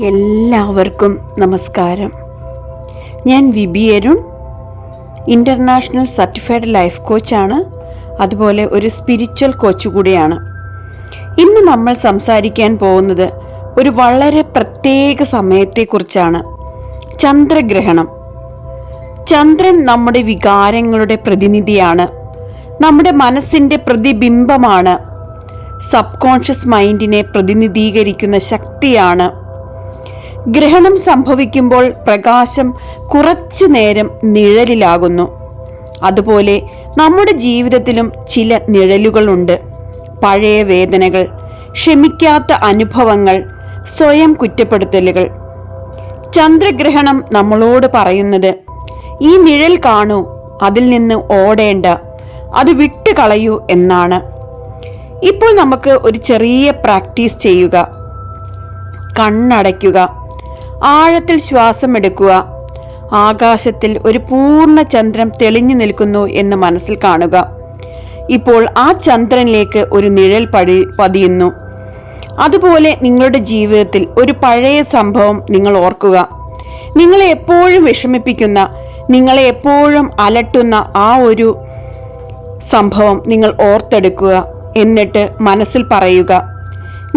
എല്ലാവർക്കും നമസ്കാരം. ഞാൻ വിബി അരുൺ, ഇൻ്റർനാഷണൽ സർട്ടിഫൈഡ് ലൈഫ് കോച്ചാണ്. അതുപോലെ ഒരു സ്പിരിച്വൽ കോച്ച് കൂടിയാണ്. ഇന്ന് നമ്മൾ സംസാരിക്കാൻ പോകുന്നത് ഒരു വളരെ പ്രത്യേക സമയത്തെക്കുറിച്ചാണ്. ചന്ദ്രഗ്രഹണം. ചന്ദ്രൻ നമ്മുടെ വികാരങ്ങളുടെ പ്രതിനിധിയാണ്, നമ്മുടെ മനസ്സിൻ്റെ പ്രതിബിംബമാണ്, സബ് കോൺഷ്യസ് മൈൻഡിനെ പ്രതിനിധീകരിക്കുന്ന ശക്തിയാണ്. ഗ്രഹണം സംഭവിക്കുമ്പോൾ പ്രകാശം കുറച്ചു നേരം നിഴലിലാകുന്നു. അതുപോലെ നമ്മുടെ ജീവിതത്തിലും ചില നിഴലുകളുണ്ട്. പഴയ വേദനകൾ, ക്ഷമിക്കാത്ത അനുഭവങ്ങൾ, സ്വയം കുറ്റപ്പെടുത്തലുകൾ. ചന്ദ്രഗ്രഹണം നമ്മളോട് പറയുന്നത്, ഈ നിഴൽ കാണൂ, അതിൽ നിന്ന് ഓടേണ്ട, അത് വിട്ടുകളയൂ എന്നാണ്. ഇപ്പോൾ നമുക്ക് ഒരു ചെറിയ പ്രാക്ടീസ് ചെയ്യുക. കണ്ണടയ്ക്കുക, ആഴത്തിൽ ശ്വാസം എടുക്കുക. ആകാശത്തിൽ ഒരു പൂർണ്ണ ചന്ദ്രൻ തെളിഞ്ഞു നിൽക്കുന്നു എന്ന് മനസ്സിൽ കാണുക. ഇപ്പോൾ ആ ചന്ദ്രനിലേക്ക് ഒരു നിഴൽ പതിയുന്നു. അതുപോലെ നിങ്ങളുടെ ജീവിതത്തിൽ ഒരു പഴയ സംഭവം നിങ്ങൾ ഓർക്കുക. നിങ്ങളെ എപ്പോഴും വിഷമിപ്പിക്കുന്ന, നിങ്ങളെ എപ്പോഴും അലട്ടുന്ന ആ ഒരു സംഭവം നിങ്ങൾ ഓർത്തെടുക്കുക. എന്നിട്ട് മനസ്സിൽ പറയുക,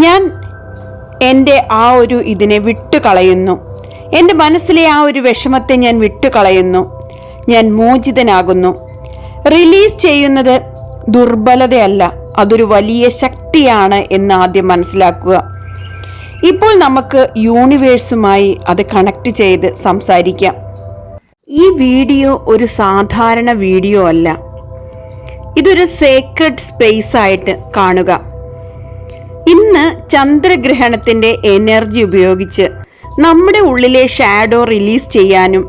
ഞാൻ എൻ്റെ ആ ഒരു ഇതിനെ വിട്ടുകളയുന്നു. എൻ്റെ മനസ്സിലെ ആ ഒരു വിഷമത്തെ ഞാൻ വിട്ടുകളയുന്നു. ഞാൻ മോചിതനാകുന്നു. റിലീസ് ചെയ്യുന്നത് ദുർബലതയല്ല, അതൊരു വലിയ ശക്തിയാണ് എന്ന് ആദ്യം മനസ്സിലാക്കുക. ഇപ്പോൾ നമുക്ക് യൂണിവേഴ്സുമായി അത് കണക്ട് ചെയ്ത് സംസാരിക്കാം. ഈ വീഡിയോ ഒരു സാധാരണ വീഡിയോ അല്ല, ഇതൊരു സേക്രഡ് സ്പേസ് ആയിട്ട് കാണുക. ഇന്ന് ചന്ദ്രഗ്രഹണത്തിന്റെ എനർജി ഉപയോഗിച്ച് നമ്മുടെ ഉള്ളിലെ ഷാഡോ റിലീസ് ചെയ്യാനും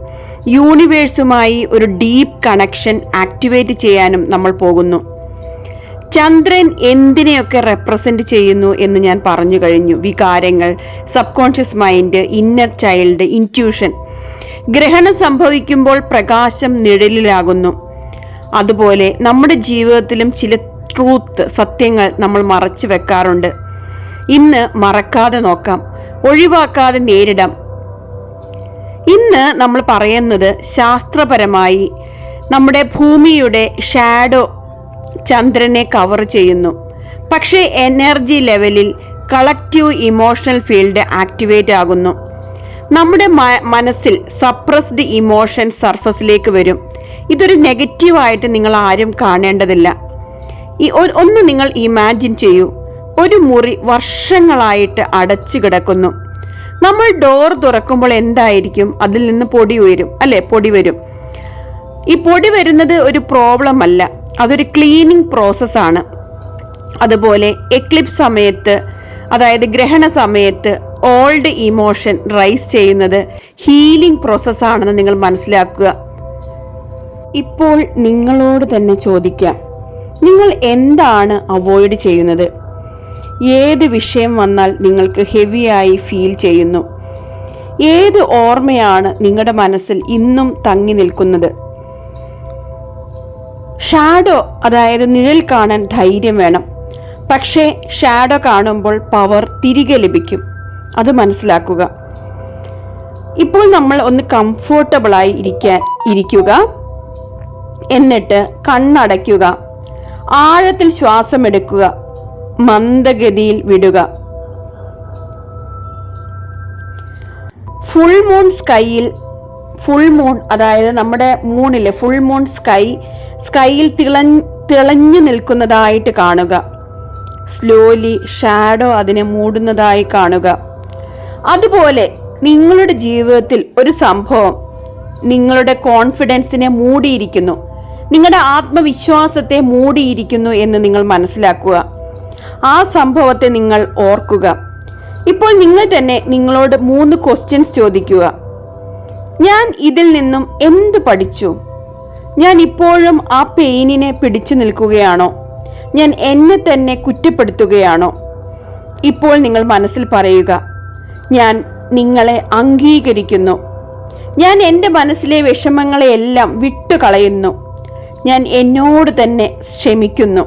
യൂണിവേഴ്സുമായി ഒരു ഡീപ്പ് കണക്ഷൻ ആക്ടിവേറ്റ് ചെയ്യാനും നമ്മൾ പോകുന്നു. ചന്ദ്രൻ എന്തിനെയൊക്കെ റെപ്രസെന്റ് ചെയ്യുന്നു എന്ന് ഞാൻ പറഞ്ഞു കഴിഞ്ഞു. വികാരങ്ങൾ, sub conscious mind, inner child, intuition. ഗ്രഹണം സംഭവിക്കുമ്പോൾ പ്രകാശം നിഴലിലാകുന്നു. അതുപോലെ നമ്മുടെ ജീവിതത്തിലും ചില ട്രൂത്ത്, സത്യങ്ങൾ നമ്മൾ മറച്ചു വെക്കാറുണ്ട്. ഇന്ന് മറക്കാതെ നോക്കാം, ഒഴിവാക്കാതെ നേരിടാം. ഇന്ന് നമ്മൾ പറയുന്നത്, ശാസ്ത്രപരമായി നമ്മുടെ ഭൂമിയുടെ ഷാഡോ ചന്ദ്രനെ കവർ ചെയ്യുന്നു. പക്ഷേ എനർജി ലെവലിൽ കളക്റ്റീവ് ഇമോഷണൽ ഫീൽഡ് ആക്ടിവേറ്റ് ആകുന്നു. നമ്മുടെ മനസ്സിൽ സപ്രസ്ഡ് ഇമോഷൻ സർഫസിലേക്ക് വരും. ഇതൊരു നെഗറ്റീവായിട്ട് നിങ്ങൾ ആരും കാണേണ്ടതില്ല. ഒന്ന് നിങ്ങൾ ഇമാജിൻ ചെയ്യൂ, ഒരു മുറി വർഷങ്ങളായിട്ട് അടച്ചു കിടക്കുന്നു. നമ്മൾ ഡോർ തുറക്കുമ്പോൾ എന്തായിരിക്കും? അതിൽ നിന്ന് പൊടി ഉയരും, അല്ലെ? പൊടി വരും. ഈ പൊടി വരുന്നത് ഒരു പ്രോബ്ലം അല്ല, അതൊരു ക്ലീനിങ് പ്രോസസ്സാണ്. അതുപോലെ എക്ലിപ്സ് സമയത്ത്, അതായത് ഗ്രഹണ സമയത്ത് ഓൾഡ് ഇമോഷൻ റൈസ് ചെയ്യുന്നത് ഹീലിംഗ് പ്രോസസ്സാണെന്ന് നിങ്ങൾ മനസ്സിലാക്കുക. ഇപ്പോൾ നിങ്ങളോട് തന്നെ ചോദിക്കാം, നിങ്ങൾ എന്താണ് അവോയ്ഡ് ചെയ്യുന്നത്? ഏത് വിഷയം വന്നാൽ നിങ്ങൾക്ക് ഹെവിയായി ഫീൽ ചെയ്യുന്നു? ഏത് ഓർമ്മയാണ് നിങ്ങളുടെ മനസ്സിൽ ഇന്നും തങ്ങി നിൽക്കുന്നത്? ഷാഡോ, അതായത് നിഴൽ കാണാൻ ധൈര്യം വേണം. പക്ഷേ ഷാഡോ കാണുമ്പോൾ പവർ തിരികെ ലഭിക്കും, അത് മനസ്സിലാക്കുക. ഇപ്പോൾ നമ്മൾ ഒന്ന് കംഫോർട്ടബിളായി ഇരിക്കുക. എന്നിട്ട് കണ്ണടയ്ക്കുക, ആഴത്തിൽ ശ്വാസം എടുക്കുക, മന്ദഗതിയിൽ വിടുക. ഫുൾ മൂൺ, അതായത് നമ്മുടെ മൂണിലെ ഫുൾ മൂൺ സ്കൈയിൽ തിളഞ്ഞു നിൽക്കുന്നതായിട്ട് കാണുക. സ്ലോലി ഷാഡോ അതിനെ മൂടുന്നതായി കാണുക. അതുപോലെ നിങ്ങളുടെ ജീവിതത്തിൽ ഒരു സംഭവം നിങ്ങളുടെ കോൺഫിഡൻസിനെ മൂടിയിരിക്കുന്നു, നിങ്ങളുടെ ആത്മവിശ്വാസത്തെ മൂടിയിരിക്കുന്നു എന്ന് നിങ്ങൾ മനസ്സിലാക്കുക. ആ സംഭവത്തെ നിങ്ങൾ ഓർക്കുക. ഇപ്പോൾ നിങ്ങൾ തന്നെ നിങ്ങളോട് 3 ക്വസ്റ്റ്യൻസ് ചോദിക്കുക. ഞാൻ ഇതിൽ നിന്നും എന്ത് പഠിച്ചു? ഞാൻ ഇപ്പോഴും ആ പെയിനിനെ പിടിച്ചു നിൽക്കുകയാണോ? ഞാൻ എന്നെ തന്നെ കുറ്റപ്പെടുത്തുകയാണോ? ഇപ്പോൾ നിങ്ങൾ മനസ്സിൽ പറയുക, ഞാൻ നിങ്ങളെ അംഗീകരിക്കുന്നു. ഞാൻ എൻ്റെ മനസ്സിലെ വിഷമങ്ങളെയെല്ലാം വിട്ടുകളയുന്നു. ഞാൻ എന്നോട് തന്നെ ക്ഷമിക്കുന്നു.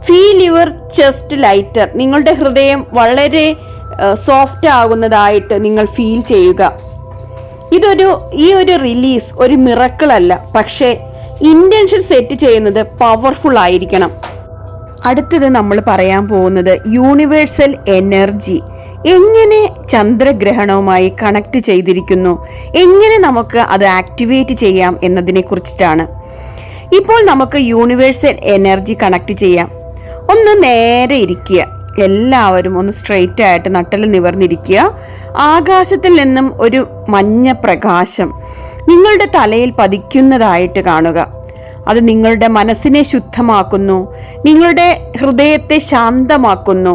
Feel your chest lighter. നിങ്ങളുടെ ഹൃദയം വളരെ സോഫ്റ്റ് ആകുന്നതായിട്ട് നിങ്ങൾ ഫീൽ ചെയ്യുക. ഈ ഒരു റിലീസ് ഒരു മിറക്കിൾ അല്ല, പക്ഷേ ഇന്റൻഷൻ സെറ്റ് ചെയ്യുന്നത് പവർഫുൾ ആയിരിക്കണം. അടുത്തത് നമ്മൾ പറയാൻ പോകുന്നത് യൂണിവേഴ്സൽ എനർജി എങ്ങനെ ചന്ദ്രഗ്രഹണവുമായി കണക്ട് ചെയ്തിരിക്കുന്നു, എങ്ങനെ നമുക്ക് അത് ആക്ടിവേറ്റ് ചെയ്യാം എന്നതിനെ കുറിച്ചിട്ടാണ്. ഇപ്പോൾ നമുക്ക് യൂണിവേഴ്സൽ എനർജി കണക്ട് ചെയ്യാം. ഒന്ന് നേരെ ഇരിക്കുക, എല്ലാവരും ഒന്ന് സ്ട്രെയിറ്റ് ആയിട്ട് നട്ടൽ നിവർന്നിരിക്കുക. ആകാശത്തിൽ നിന്നും ഒരു മഞ്ഞ പ്രകാശം നിങ്ങളുടെ തലയിൽ പതിക്കുന്നതായിട്ട് കാണുക. അത് നിങ്ങളുടെ മനസ്സിനെ ശുദ്ധമാക്കുന്നു, നിങ്ങളുടെ ഹൃദയത്തെ ശാന്തമാക്കുന്നു,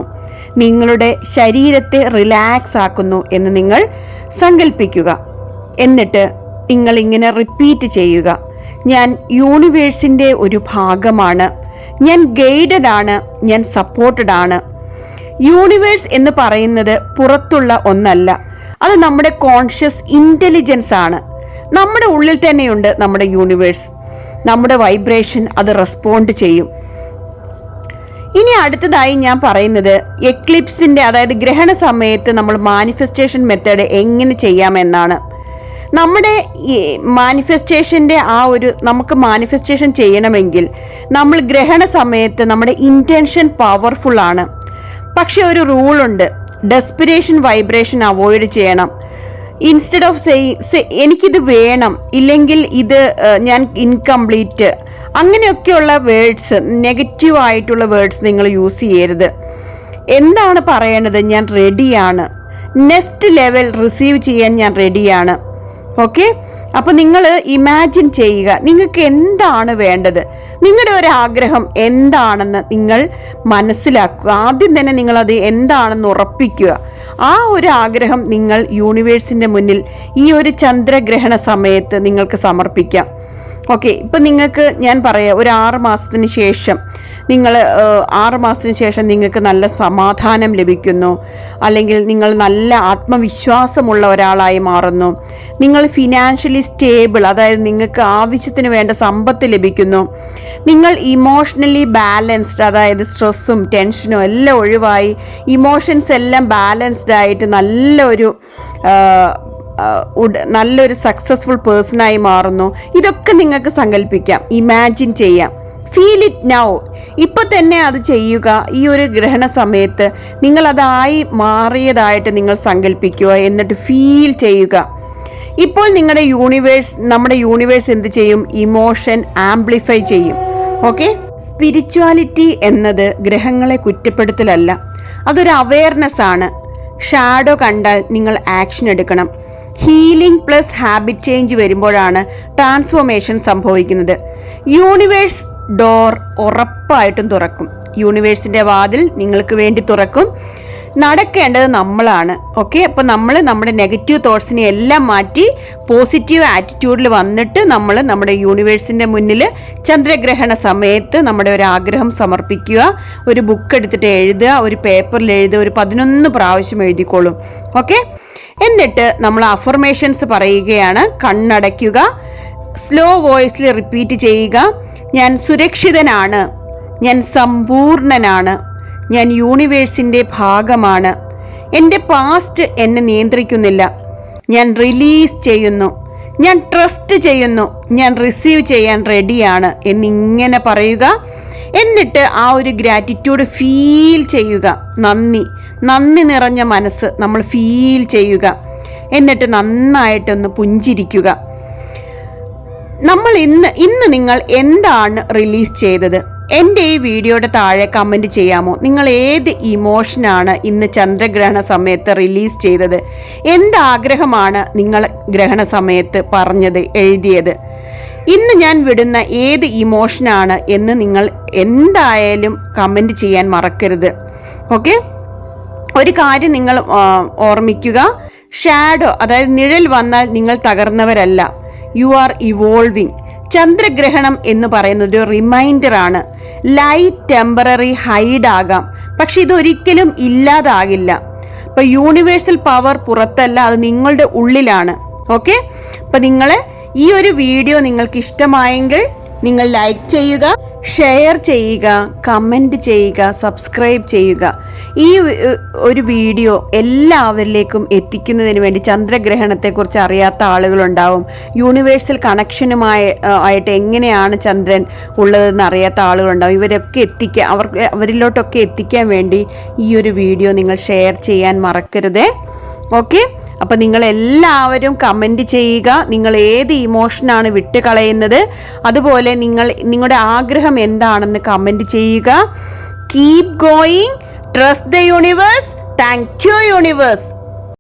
നിങ്ങളുടെ ശരീരത്തെ റിലാക്സ് ആക്കുന്നു എന്ന് നിങ്ങൾ സങ്കല്പിക്കുക. എന്നിട്ട് നിങ്ങൾ ഇങ്ങനെ റിപ്പീറ്റ് ചെയ്യുക: ഞാൻ യൂണിവേഴ്സിന്റെ ഒരു ഭാഗമാണ്, ഞാൻ ഗൈഡഡ് ആണ്, ഞാൻ സപ്പോർട്ടഡ് ആണ്. യൂണിവേഴ്സ് എന്ന് പറയുന്നത് പുറത്തുള്ള ഒന്നല്ല, അത് നമ്മുടെ കോൺഷ്യസ് ഇന്റലിജൻസ് ആണ്. നമ്മുടെ ഉള്ളിൽ തന്നെയുണ്ട് നമ്മുടെ യൂണിവേഴ്സ്. നമ്മുടെ വൈബ്രേഷൻ അത് റെസ്പോണ്ട് ചെയ്യും. ഇനി അടുത്തതായി ഞാൻ പറയുന്നത് എക്ലിപ്സിന്റെ, അതായത് ഗ്രഹണ സമയത്ത് നമ്മൾ മാനിഫെസ്റ്റേഷൻ മെത്തേഡ് എങ്ങനെ ചെയ്യാമെന്നാണ്. നമ്മുടെ ഈ മാനിഫെസ്റ്റേഷന്റെ നമുക്ക് മാനിഫെസ്റ്റേഷൻ ചെയ്യണമെങ്കിൽ നമ്മൾ ഗ്രഹണ സമയത്ത് നമ്മുടെ ഇന്റൻഷൻ പവർഫുൾ ആണ്. പക്ഷെ ഒരു റൂളുണ്ട്, ഡെസ്പിറേഷൻ വൈബ്രേഷൻ അവോയ്ഡ് ചെയ്യണം. ഇൻസ്റ്റെഡ് ഓഫ് എനിക്കിത് വേണം, ഇല്ലെങ്കിൽ ഇത് ഞാൻ ഇൻകംപ്ലീറ്റ്, അങ്ങനെയൊക്കെയുള്ള വേർഡ്സ്, നെഗറ്റീവ് ആയിട്ടുള്ള വേർഡ്സ് നിങ്ങൾ യൂസ് ചെയ്യരുത്. എന്താണ് പറയേണ്ടത്? ഞാൻ റെഡിയാണ്, നെക്സ്റ്റ് ലെവൽ റിസീവ് ചെയ്യാൻ ഞാൻ റെഡിയാണ്. ഓക്കെ, അപ്പൊ നിങ്ങൾ ഇമാജിൻ ചെയ്യുക നിങ്ങൾക്ക് എന്താണ് വേണ്ടത്, നിങ്ങളുടെ ഒരു ആഗ്രഹം എന്താണെന്ന് നിങ്ങൾ മനസ്സിലാക്കുക. ആദ്യം തന്നെ നിങ്ങൾ അത് എന്താണെന്ന് ഉറപ്പിക്കുക. ആ ഒരു ആഗ്രഹം നിങ്ങൾ യൂണിവേഴ്സിന്റെ മുന്നിൽ ഈ ഒരു ചന്ദ്രഗ്രഹണ സമയത്ത് നിങ്ങൾക്ക് സമർപ്പിക്കാം. ഓക്കെ, ഇപ്പം നിങ്ങൾക്ക് ഞാൻ പറയാം, ഒരു 6 മാസത്തിന് ശേഷം നിങ്ങൾക്ക് നല്ല സമാധാനം ലഭിക്കുന്നു, അല്ലെങ്കിൽ നിങ്ങൾ നല്ല ആത്മവിശ്വാസമുള്ള ഒരാളായി മാറുന്നു, നിങ്ങൾ ഫിനാൻഷ്യലി സ്റ്റേബിൾ, അതായത് നിങ്ങൾക്ക് ആവശ്യത്തിന് വേണ്ട സമ്പത്ത് ലഭിക്കുന്നു, നിങ്ങൾ ഇമോഷണലി ബാലൻസ്ഡ്, അതായത് സ്ട്രെസ്സും ടെൻഷനും എല്ലാം ഒഴിവായി ഇമോഷൻസ് എല്ലാം ബാലൻസ്ഡ് ആയിട്ട് നല്ലൊരു സക്സസ്ഫുൾ പേഴ്സണായി മാറുന്നു. ഇതൊക്കെ നിങ്ങൾക്ക് സങ്കല്പിക്കാം, ഇമാജിൻ ചെയ്യാം. ഫീൽ ഇറ്റ് നൗ, ഇപ്പൊ തന്നെ അത് ചെയ്യുക. ഈ ഒരു ഗ്രഹണ സമയത്ത് നിങ്ങൾ അതായി മാറിയതായിട്ട് നിങ്ങൾ സങ്കല്പിക്കുക, എന്നിട്ട് ഫീൽ ചെയ്യുക. ഇപ്പോൾ നമ്മുടെ യൂണിവേഴ്സ് എന്ത് ചെയ്യും? ഇമോഷൻ ആംപ്ലിഫൈ ചെയ്യും. ഓക്കെ, സ്പിരിച്വാലിറ്റി എന്നത് ഗ്രഹങ്ങളെ കുറ്റപ്പെടുത്തലല്ല, അതൊരു അവയർനെസ് ആണ്. ഷാഡോ കണ്ടാൽ നിങ്ങൾ ആക്ഷൻ എടുക്കണം. ഹീലിംഗ് പ്ലസ് ഹാബിറ്റ് ചേഞ്ച് വരുമ്പോഴാണ് ട്രാൻസ്ഫോർമേഷൻ സംഭവിക്കുന്നത്. യൂണിവേഴ്സ് ഡോർ ഉറപ്പായിട്ടും തുറക്കും. യൂണിവേഴ്സിന്റെ വാതിൽ നിങ്ങൾക്ക് വേണ്ടി തുറക്കും. നടക്കേണ്ടത് നമ്മളാണ്. ഓക്കെ, അപ്പോൾ നമ്മൾ നമ്മുടെ നെഗറ്റീവ് തോട്ട്സിനെ എല്ലാം മാറ്റി പോസിറ്റീവ് ആറ്റിറ്റ്യൂഡിൽ വന്നിട്ട് നമ്മൾ നമ്മുടെ യൂണിവേഴ്സിന്റെ മുന്നിൽ ചന്ദ്രഗ്രഹണ സമയത്ത് നമ്മുടെ ഒരു ആഗ്രഹം സമർപ്പിക്കുക. ഒരു ബുക്ക് എടുത്തിട്ട് എഴുതുക, ഒരു പേപ്പറിൽ എഴുതുക, ഒരു 11 പ്രാവശ്യം എഴുതിക്കോളും. ഓക്കെ, എന്നിട്ട് നമ്മൾ അഫർമേഷൻസ് പറയുകയാണ്. കണ്ണടയ്ക്കുക, സ്ലോ വോയിസിൽ റിപ്പീറ്റ് ചെയ്യുക. ഞാൻ സുരക്ഷിതനാണ്, ഞാൻ സമ്പൂർണനാണ്, ഞാൻ യൂണിവേഴ്സിന്റെ ഭാഗമാണ്, എൻ്റെ പാസ്റ്റ് എന്നെ നിയന്ത്രിക്കുന്നില്ല, ഞാൻ റിലീസ് ചെയ്യുന്നു, ഞാൻ ട്രസ്റ്റ് ചെയ്യുന്നു, ഞാൻ റിസീവ് ചെയ്യാൻ റെഡിയാണ് എന്നിങ്ങനെ പറയുക. എന്നിട്ട് ആ ഒരു ഗ്രാറ്റിറ്റ്യൂഡ് ഫീൽ ചെയ്യുക. നന്ദി നിറഞ്ഞ മനസ്സ് നമ്മൾ ഫീൽ ചെയ്യുക. എന്നിട്ട് നന്നായിട്ടൊന്ന് പുഞ്ചിരിക്കുക. നമ്മൾ ഇന്ന് നിങ്ങൾ എന്താണ് റിലീസ് ചെയ്തത്? എൻ്റെ ഈ വീഡിയോയുടെ താഴെ കമൻറ്റ് ചെയ്യാമോ? നിങ്ങൾ ഏത് ഇമോഷനാണ് ഇന്ന് ചന്ദ്രഗ്രഹണ സമയത്ത് റിലീസ് ചെയ്തത്? എന്താഗ്രഹമാണ് നിങ്ങൾ ഗ്രഹണ സമയത്ത് പറഞ്ഞത്, എഴുതിയത്? ഇന്ന് ഞാൻ വിടുന്ന ഏത് ഇമോഷനാണ് എന്ന് നിങ്ങൾ എന്തായാലും കമൻറ്റ് ചെയ്യാൻ മറക്കരുത്. ഓക്കെ, ഒരു കാര്യം നിങ്ങൾ ഓർമ്മിക്കുക, ഷാഡോ അതായത് നിഴൽ വന്നാൽ നിങ്ങൾ തകർന്നവരല്ല, യു ആർ ഇവോൾവിങ്. ചന്ദ്രഗ്രഹണം എന്ന് പറയുന്നത് ഒരു റിമൈൻഡർ ആണ്. ലൈറ്റ് ടെമ്പററി ഹൈഡ് ആകാം, പക്ഷെ ഇതൊരിക്കലും ഇല്ലാതാകില്ല. ഇപ്പൊ യൂണിവേഴ്സൽ പവർ പുറത്തല്ല, അത് നിങ്ങളുടെ ഉള്ളിലാണ്. ഓക്കെ, അപ്പൊ ഈ ഒരു വീഡിയോ നിങ്ങൾക്ക് ഇഷ്ടമായെങ്കിൽ നിങ്ങൾ ലൈക്ക് ചെയ്യുക, ഷെയർ ചെയ്യുക, കമൻറ്റ് ചെയ്യുക, സബ്സ്ക്രൈബ് ചെയ്യുക. ഈ ഒരു വീഡിയോ എല്ലാവരിലേക്കും എത്തിക്കുന്നതിന് വേണ്ടി, ചന്ദ്രഗ്രഹണത്തെക്കുറിച്ച് അറിയാത്ത ആളുകളുണ്ടാവും, യൂണിവേഴ്സൽ ആയിട്ട് എങ്ങനെയാണ് ചന്ദ്രൻ ഉള്ളതെന്ന് അറിയാത്ത ആളുകളുണ്ടാവും. ഇവരൊക്കെ അവരിലോട്ടൊക്കെ എത്തിക്കാൻ വേണ്ടി ഈ ഒരു വീഡിയോ നിങ്ങൾ ഷെയർ ചെയ്യാൻ മറക്കരുതേ. ഓക്കെ, അപ്പം നിങ്ങളെല്ലാവരും കമൻറ്റ് ചെയ്യുക, നിങ്ങൾ ഏത് ഇമോഷനാണ് വിട്ടുകളയുന്നത്, അതുപോലെ നിങ്ങളുടെ ആഗ്രഹം എന്താണെന്ന് കമൻറ്റ് ചെയ്യുക. Keep going, trust the universe. Thank you universe.